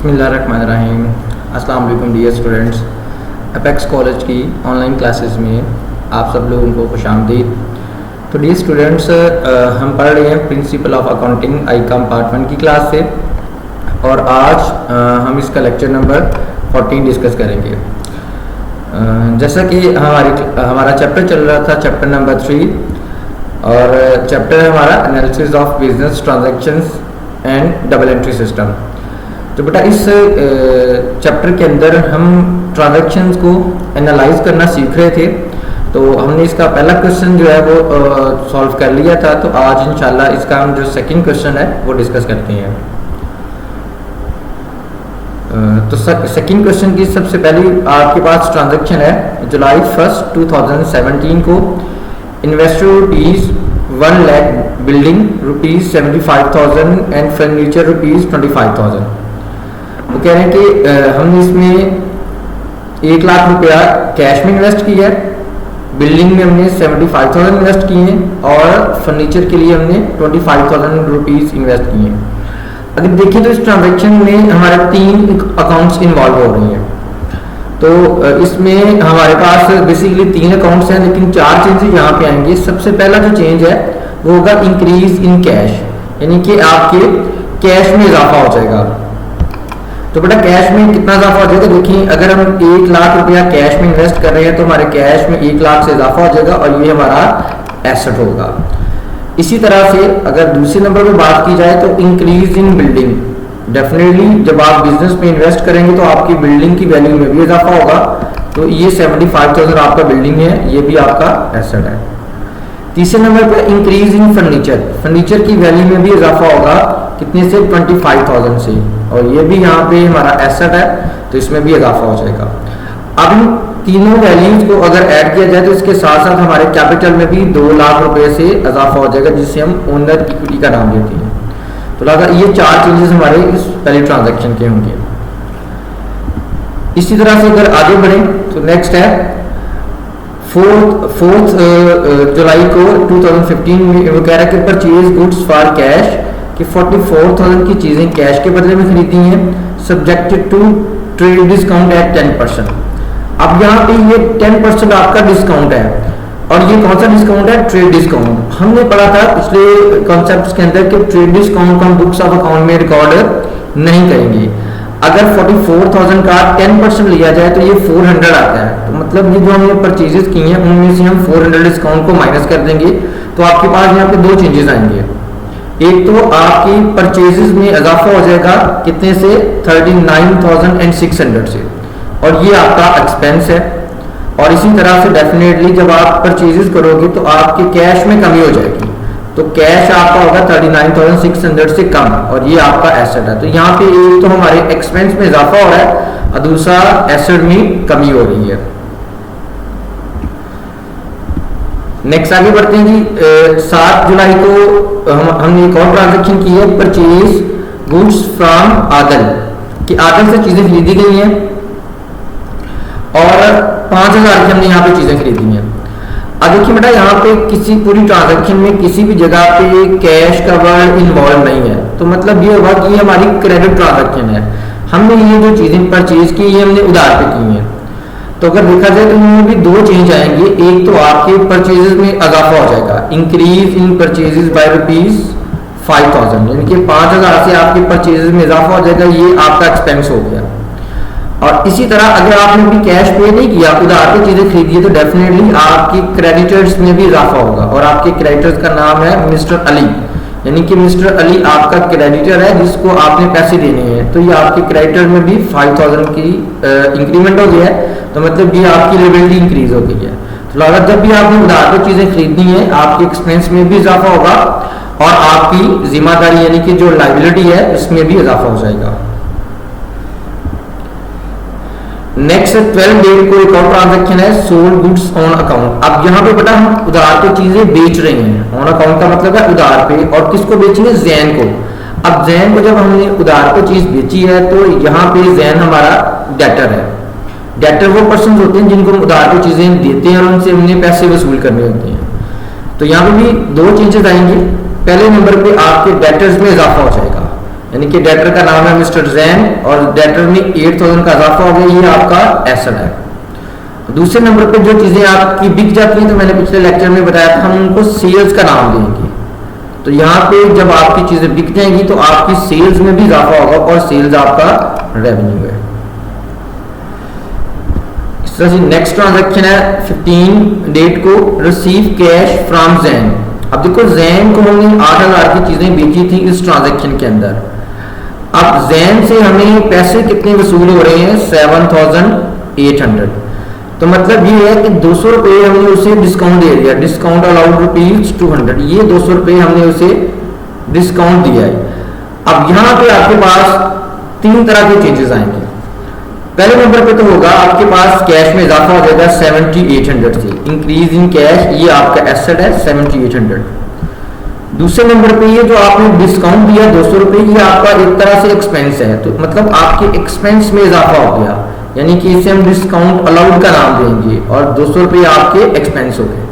बिस्मिल्लाहिर्रहमानिर्रहीम। अस्सलाम वालेकुम डियर स्टूडेंट्स। अपेक्स कॉलेज की ऑनलाइन क्लासेस में आप सब लोगों को खुशामदीद। तो डियर स्टूडेंट्स, हम पढ़ रहे हैं principle of accounting Icom part 1 की क्लास से, और आज हम इसका लेक्चर नंबर 14 डिस्कस करेंगे। जैसा कि हमारा चैप्टर चल रहा था, चैप्टर नंबर 3, और चैप्टर है हमारा analysis of business transactions and double entry system. तो बेटा इस चैप्टर के अंदर हम ट्रांजैक्शंस को एनालाइज करना सीख रहे थे। तो हमने इसका पहला क्वेश्चन जो है वो सॉल्व कर लिया था। तो आज इंशाल्लाह इसका हम जो सेकंड क्वेश्चन है वो डिस्कस करते हैं। तो सेकंड क्वेश्चन की सबसे पहली आपके पास ट्रांजैक्शन है जुलाई 1, 2017 को investor ₹1 lakh building ₹75,000 and furniture ₹25,000। वो कह रहे हैं कि हमने इसमें 1 लाख रुपया कैश में इन्वेस्ट किया है, बिल्डिंग में हमने 75,000 इन्वेस्ट किए हैं, और फर्नीचर के लिए हमने ₹25,000 इन्वेस्ट किए हैं। अगर देखिए तो इस ट्रांजैक्शन में हमारे 3 अकाउंट्स इन्वॉल्व हो रही हैं। तो इसमें हमारे पास बेसिकली 3 अकाउंट्स हैं, लेकिन 4 चेंजेस यहाँ पे आएंगे। सबसे पहला जो चेंज है वो होगा इंक्रीज इन कैश, यानी कि आपके कैश में इजाफा हो जाएगा। तो बेटा कैश में कितना इजाफा हो जाएगा? देखिए, अगर हम 1 लाख रुपया कैश में इन्वेस्ट कर रहे हैं तो हमारे कैश में 1 लाख से इजाफा हो जाएगा, और ये हमारा एसेट होगा। इसी तरह से अगर दूसरे नंबर पे बात की जाए तो इंक्रीज इन बिल्डिंग, डेफिनेटली जब आप बिजनेस में इन्वेस्ट करेंगे तो आपकी बिल्डिंग की वैल्यू में भी इजाफा होगा। तो ये 75,000 आपका बिल्डिंग है, ये भी आपका एसेट है। तीसरे नंबर पर इंक्रीज इन फर्नीचर, फर्नीचर की वैल्यू में भी इजाफा होगा, कितने से? 25,000 से, और ये भी यहाँ पे हमारा एसेट है, तो इसमें भी इजाफा हो जाएगा। अब इन तीनों वैल्यूज को अगर ऐड किया जाए तो इसके साथ साथ हमारे कैपिटल में भी 2 लाख रुपए से इजाफा हो जाएगा, जिसे हम ओनर इक्विटी का नाम देते हैं। तो लगा ये 4 चेंजेस हमारे इस पहले ट्रांजैक्शन के होंगे। इसी तरह से अगर आगे बढ़े तो नेक्स्ट है 4 जुलाई को 2015 में वो कह रहा है कि परचेज गुड्स फॉर कैश, कि 44,000 की चीजें कैश के बदले में खरीदी हैं, subjected to trade discount at 10%। अब यहाँ पे ये 10% आपका डिस्काउंट है, और ये कौन सा डिस्काउंट है? Trade discount. हमने पढ़ा था पिछले कॉन्सेप्ट्स के अंदर कि ट्रेड डिस्काउंट को हम बुक्स ऑफ अकाउंट में रिकॉर्ड नहीं करेंगे। अगर 44,000 का 10% लिया जाए तो ये 400 आता है। तो मतलब ये जो हमने परचेजेस की हैं उनमें से हम 400 डिस्काउंट को माइनस कर देंगे, तो आपके पास यहाँ पे 2 चेंजेस आएंगे। एक तो आपकी परचेजेस में इजाफा हो जाएगा, कितने से? 39,600 से, और ये आपका एक्सपेंस है। और इसी तरह से डेफिनेटली जब आप परचेजेस करोगे तो आपके कैश में कमी हो जाएगी, तो कैश आपका होगा 39,600 से कम, और ये आपका एसेट है। तो यहाँ पे एक तो हमारे एक्सपेंस में इजाफा हो रहा है, और दूसरा एसेट में कमी हो रही है। नेक्स्ट आगे बढ़ते हैं जी। 7 जुलाई को हमने एक और ट्रांजैक्शन की है, परचेज गुड्स फ्रॉम आदल, कि आदल से चीजें खरीदी गई हैं, और 5,000 की हमने यहाँ पे चीजें खरीदी हैं। अब देखिए बेटा, यहाँ पे किसी पूरी ट्रांजैक्शन में किसी भी जगह पे कैश का वर्ड इन्वॉल्व नहीं है, तो मतलब ये होगा कि हमारी क्रेडिट ट्रांजैक्शन है। हमने ये जो चीजें परचेज की ये हमने उधार पे की हैं। तो अगर देखा जाए तो इनमें भी 2 चेंज आएंगे। एक तो आपके परचेजेस में इजाफा हो जाएगा, इंक्रीज इन परचेजेस बाय ₹5,000, यानी कि 5,000 से आपके परचेजेस में इजाफा हो जाएगा, ये आपका एक्सपेंस हो गया। और इसी तरह अगर आपने भी कैश पे नहीं किया, उधार पे चीजें खरीदी है, तो डेफिनेटली आपकी क्रेडिटर्स में भी इजाफा होगा, और आपके क्रेडिटर्स का नाम है मिस्टर अली, यानी कि मिस्टर अली आपका क्रेडिटर है जिसको आपने पैसे देने हैं। तो ये आपके क्रेडिटर में भी 5,000 की इंक्रीमेंट हो गया है, तो मतलब ये आपकी लिबिलिटी इंक्रीज हो गई है। तो लागत जब भी आपने उधार पे चीजें खरीदनी है, आपके एक्सपेंस में भी इजाफा होगा, और आपकी जिम्मेदारी यानी कि जो लाइबिलिटी है उसमें भी इजाफा हो जाएगा। नेक्स्ट 12 डेट को एक और ट्रांजैक्शन है, सोल्ड गुड्स ऑन अकाउंट। अब यहाँ पे बेटा हम उधार पे चीजें बेच रहे हैं, ऑन अकाउंट का मतलब है उधार पे, और किसको बेचेंगे? जैन को। अब जैन को जब हमने उधार पे चीज बेची है तो यहाँ पे जैन हमारा डेटर है। डेटर वो पर्सन होते हैं जिनको हम उधार पे चीजें देते हैं और उनसे हमने पैसे वसूल करने होते हैं। तो यहाँ पे भी 2 चेंजेस आएंगे। पहले नंबर पे आपके डेटर्स में इजाफा हो जाएगा, यानी कि डेटर का नाम है मिस्टर जैन और डेटर में 8000 का इजाफा हो गया, ये आपका एसेट है। दूसरे नंबर पे जो चीजें आपकी बिक जाती हैं, तो मैंने पिछले लेक्चर में बताया था, हम उनको सेल्स का नाम देंगे। तो यहाँ पे जब आपकी चीजें बिक जाएंगी तो आपकी सेल्स में भी इजाफा होगा और सेल्स आपका रेवेन्यू है। इस तरह से नेक्स्ट ट्रांजैक्शन है 15 डेट को रिसीव कैश फ्रॉम जैन। अब देखो जैन को हमने 8000 की चीजें बेची थी इस ट्रांजैक्शन के अंदर। अब जैन से हमें पैसे कितने वसूल हो रहे हैं, 7800। तो मतलब ये है कि 200 रुपये हमने उसे डिस्काउंट दे दिया, डिस्काउंट अलाउड रुपीज 200, ये 200 रुपये हमने उसे डिस्काउंट दिया है। अब यहाँ पे आपके पास 3 तरह के चेंजेस आएंगे। पहले नंबर पे तो होगा आपके पास कैश में इजाफा हो जाएगा 7800 से, इंक्रीज इन कैश, ये आपका एसेट है 7800। दूसरे नंबर पे ये जो आपने डिस्काउंट दिया 200 रुपये, ये आपका एक तरह से एक्सपेंस है, तो मतलब आपके एक्सपेंस में इजाफा हो गया, यानी कि इसे हम डिस्काउंट अलाउड का नाम देंगे और 200 रुपये आपके एक्सपेंस हो गए।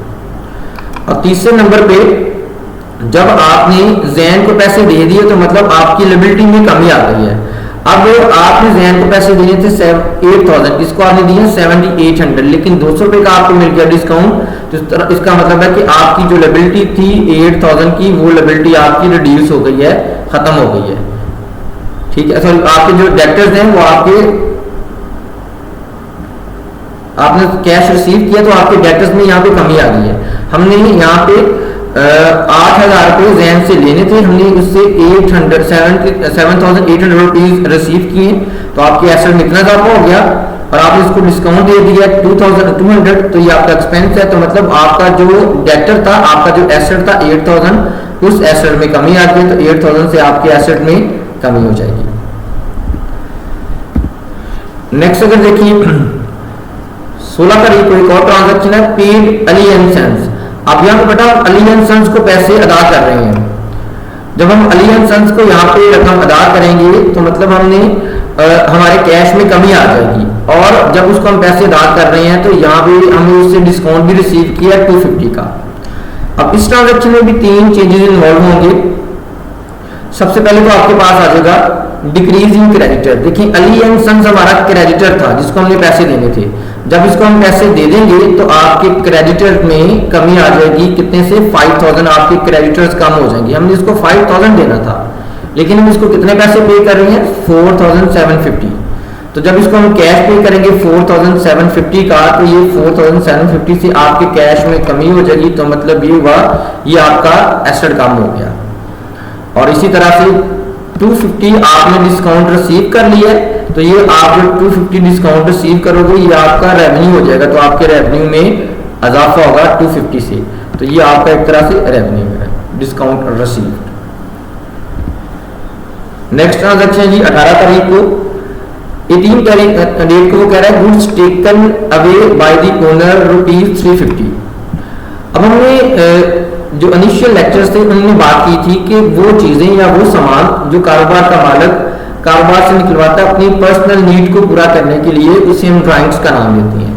और तीसरे नंबर पे जब आपने जैन को पैसे दे दिए तो मतलब आपकी लिबिलिटी में कमी आ गई है। अब आपने जैन को पैसे दिए थे 8000, इसको आपने दिए 7800, लेकिन 200 रुपये का आपको मिल गया डिस्काउंट, तो इसका मतलब है कि आपकी जो लिबिलिटी थी 8000 की, वो लिबिलिटी आपकी रिड्यूस हो गई है, खत्म हो गई है। ठीक है, तो आपके जो डेटर्स हैं वो आपने कैश रिसीव किया तो आपके डेटर्स में यहाँ पे कमी आ गई है। हमने यहाँ पे 8000 रुपये जैन से लेने थे, हमने उससे 7800 रुपीज रिसीव किए, तो आपके एसेट में इतना इजाफा हो गया और आपने इसको डिस्काउंट दे दिया 2200, तो ये आपका एक्सपेंस है। तो मतलब आपका जो डेटर था, आपका जो एसेट था 8000, उस एसेट में कमी आ गई, तो 8000 से आपके एसेट में कमी हो जाएगी। नेक्स्ट अगर देखिए 16 तारीख को एक और ट्रांजैक्शन है, पेड अली एंड सन्स। अब यहाँ पे बेटा अली एंड सन्स को पैसे अदा कर रहे हैं। जब हम अली एंड सन्स को यहाँ पे रकम अदा करेंगे तो मतलब हमने हमारे कैश में कमी आ जाएगी, और जब उसको हम पैसे अदा कर रहे हैं तो यहाँ पे हमने उससे डिस्काउंट भी रिसीव किया 250 का। अब इस ट्रांजैक्शन में भी 3 चेंजेस इन्वॉल्व होंगे। सबसे पहले तो आपके पास आ जाएगा डिक्रीज इन क्रेडिटर। देखिए अली एंड सन्स हमारा क्रेडिटर था जिसको हमने पैसे देने थे, जब इसको हम पैसे दे देंगे तो आपके क्रेडिटर में कमी आ जाएगी, कितने से 5000, आपके क्रेडिटर्स कम हो जाएंगे। हमने इसको 5000 देना था, लेकिन हम इसको कितने पैसे पे कर रहे हैं, 4750। तो जब इसको हम कैश पे करेंगे 4750 का, तो ये 4750 से आपके कैश में कमी हो जाएगी, तो मतलब ये हुआ ये आपका एसेट कम हो गया। और इसी तरह से 250 आपने डिस्काउंट रिसीव कर लिया, तो ये आप जो 250 डिस्काउंट रिसीव करोगे ये आपका रेवेन्यू हो जाएगा, तो आपके रेवेन्यू में इजाफा होगा 250 से, तो ये आपका एक तरह से रेवेन्यू है, डिस्काउंट रिसीव। नेक्स्ट ट्रांजैक्शन जी 18 तारीख को, 18 तारीख डेट को वो कह रहा है goods taken away by the owner ₹350। अब हमने जो इनिशियल लेक्चर्स थे उनमें बात की थी कि वो चीजें या वो सामान जो कारोबार का मालिक कारोबार से निकलवाता है अपनी पर्सनल नीड को पूरा करने के लिए, उसे हम ड्राइंग्स का नाम देते हैं।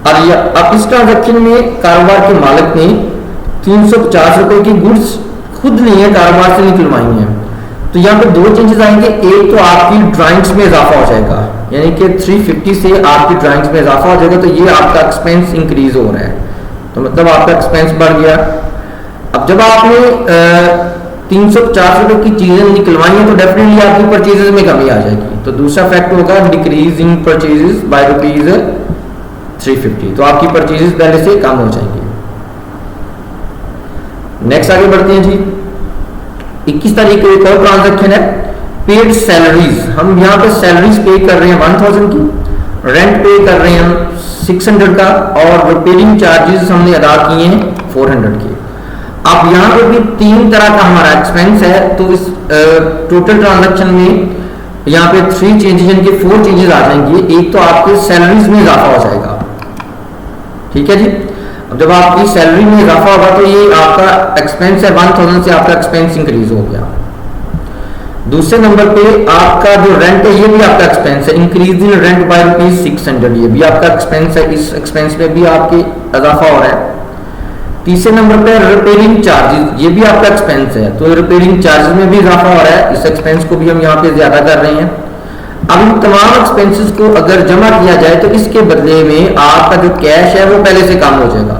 और अब इस ट्रांजैक्शन में कारोबार के मालिक ने 350 रुपए की गुड्स खुद लिए हैं, कारोबार से निकलवाई हैं। तो यहाँ पे 2 चेंजेस आएंगे। एक तो आपकी ड्राइंग्स में इजाफा हो जाएगा, यानी कि 350 से आपकी ड्राइंग्स में इजाफा हो जाएगा, तो ये आपका एक्सपेंस इंक्रीज हो रहा है, तो मतलब आपका एक्सपेंस बढ़ गया। अब जब आपने 350 रुपए की चीजें निकलवाई हैं तो डेफिनेटली आपकी परचेजेस में कमी आ जाएगी, तो दूसरा फैक्ट होगा डिक्रीज इन परचेजेस बाय ₹350, तो आपकी परचेजेस पहले से कम हो जाएंगी। नेक्स्ट आगे बढ़ते हैं जी, 21 तारीख को एक और ट्रांजैक्शन है, पेड सैलरीज। हम यहाँ पे सैलरीज पे कर रहे हैं 1000 की, रेंट पे कर रहे हैं 600 का, और रिपेयरिंग चार्जेस हमने अदा किए हैं 400 के। अब यहाँ पे भी 3 तरह का हमारा एक्सपेंस है, तो इस टोटल ट्रांजैक्शन में यहाँ पे 3 चेंजेस यानी कि 4 चेंजेस आ जाएंगे। एक तो आपके सैलरीज में इजाफा हो जाएगा, ठीक है जी। अब जब आपकी सैलरी में इजाफा होगा तो ये आपका एक्सपेंस है 1000 से आपका एक्सपेंस इंक्रीज हो गया। दूसरे नंबर पे आपका जो रेंट है ये भी आपका एक्सपेंस है, इंक्रीज इन रेंट बाय ₹600, ये भी आपका एक्सपेंस है, इस एक्सपेंस में भी आपके इजाफा हो रहा है। तीसरे नंबर पे रिपेयरिंग चार्जेस, ये भी आपका एक्सपेंस है, तो रिपेयरिंग चार्जेस में भी इजाफा हो रहा है, इस एक्सपेंस को भी हम यहाँ पे ज्यादा कर रहे हैं। अब इन तमाम एक्सपेंसेस को अगर जमा किया जाए तो इसके बदले में आपका जो कैश है वो पहले से कम हो जाएगा,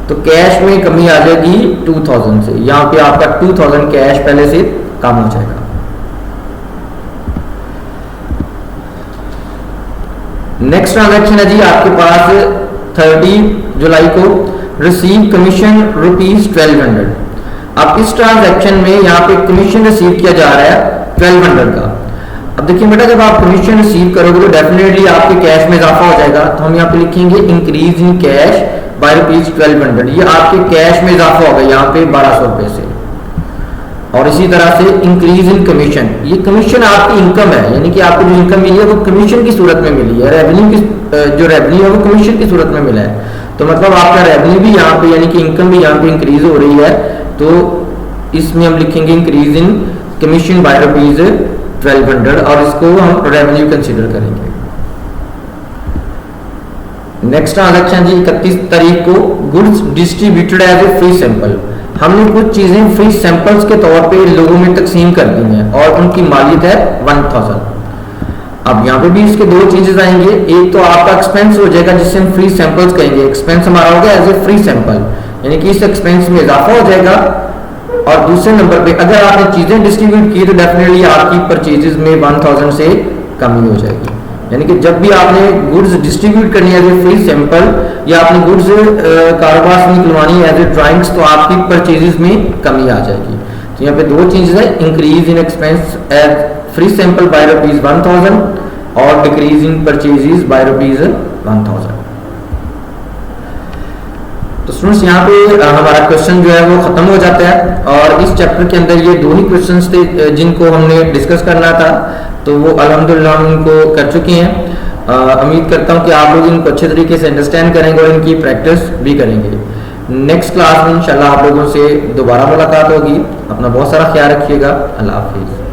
तो कैश में कमी आ जाएगी 2000 से, यहाँ पे आपका 2000 कैश पहले से कम हो जाएगा। नेक्स्ट ट्रांजैक्शन है जी आपके पास 30 जुलाई को रिसीव कमीशन ₹1200। अब इस ट्रांजैक्शन में यहाँ पे कमीशन रिसीव किया जा रहा है 1200 का। अब देखिए बेटा, जब आप कमीशन रिसीव करोगे तो डेफिनेटली आपके कैश में इजाफा हो जाएगा, तो हम यहाँ पे लिखेंगे इंक्रीज इन कैश बाय ₹1200, ये आपके कैश में इजाफा होगा यहाँ पे 1200 रुपए से। और इसी तरह से इंक्रीज इन कमीशन, ये कमीशन आपकी इनकम है, यानी कि आपको जो इनकम मिली है वो कमीशन की सूरत में मिली है, रेवेन्यू की जो रेवेन्यू है वो कमीशन की सूरत में मिला है, तो मतलब आपका रेवेन्यू भी यहाँ पे यानी कि इनकम भी यहाँ पे इंक्रीज हो रही है, तो इसमें हम लिखेंगे इंक्रीज इन कमीशन बाय ₹1200 और इसको हम रेवेन्यू कंसीडर करेंगे। नेक्स्ट ट्रांजैक्शन जी 31 तारीख को goods distributed as a free sample, हमने कुछ चीजें फ्री सैंपल्स के तौर पे लोगों में तकसीम कर दी हैं और उनकी मालियत है 1000। अब यहाँ पे भी इसके दो चीजें आएंगे, एक तो आपका एक्सपेंस हो जाएगा जिससे हम फ्री सैंपल्स कहेंगे, एक्सपेंस हमारा हो गया एज ए फ्री सैंपल, यानी कि इस एक्सपेंस में इजाफा हो जाएगा। और दूसरे नंबर पे अगर आपने चीजें डिस्ट्रीब्यूट की तो डेफिनेटली आपकी परचेजेस में 1000 से कमी हो जाएगी, यानी कि जब भी आपने गुड्स डिस्ट्रीब्यूट करनी है एज ए फ्री सैंपल या आपने गुड्स कारोबार से निकलवानी है एज ए ड्राइंग्स, तो आपकी परचेजेस में कमी आ जाएगी। तो यहाँ पे दो चीजें हैं, increase in expense as free sample by ₹1000 और डिक्रीज इन परचेजेस बाय ₹1000। तो स्टूडेंट्स यहाँ पे हमारा क्वेश्चन जो है वो खत्म हो जाता है, और इस चैप्टर के अंदर ये दो ही क्वेश्चंस थे जिनको हमने डिस्कस करना था, तो वो अल्हम्दुलिल्लाह हम इनको कर चुके हैं। उम्मीद करता हूँ कि आप लोग इनको अच्छे तरीके से अंडरस्टैंड करेंगे और इनकी प्रैक्टिस भी करेंगे। नेक्स्ट क्लास में इंशाल्लाह आप लोगों से दोबारा मुलाकात होगी। अपना बहुत सारा ख्याल रखिएगा। अल्लाह हाफिज़।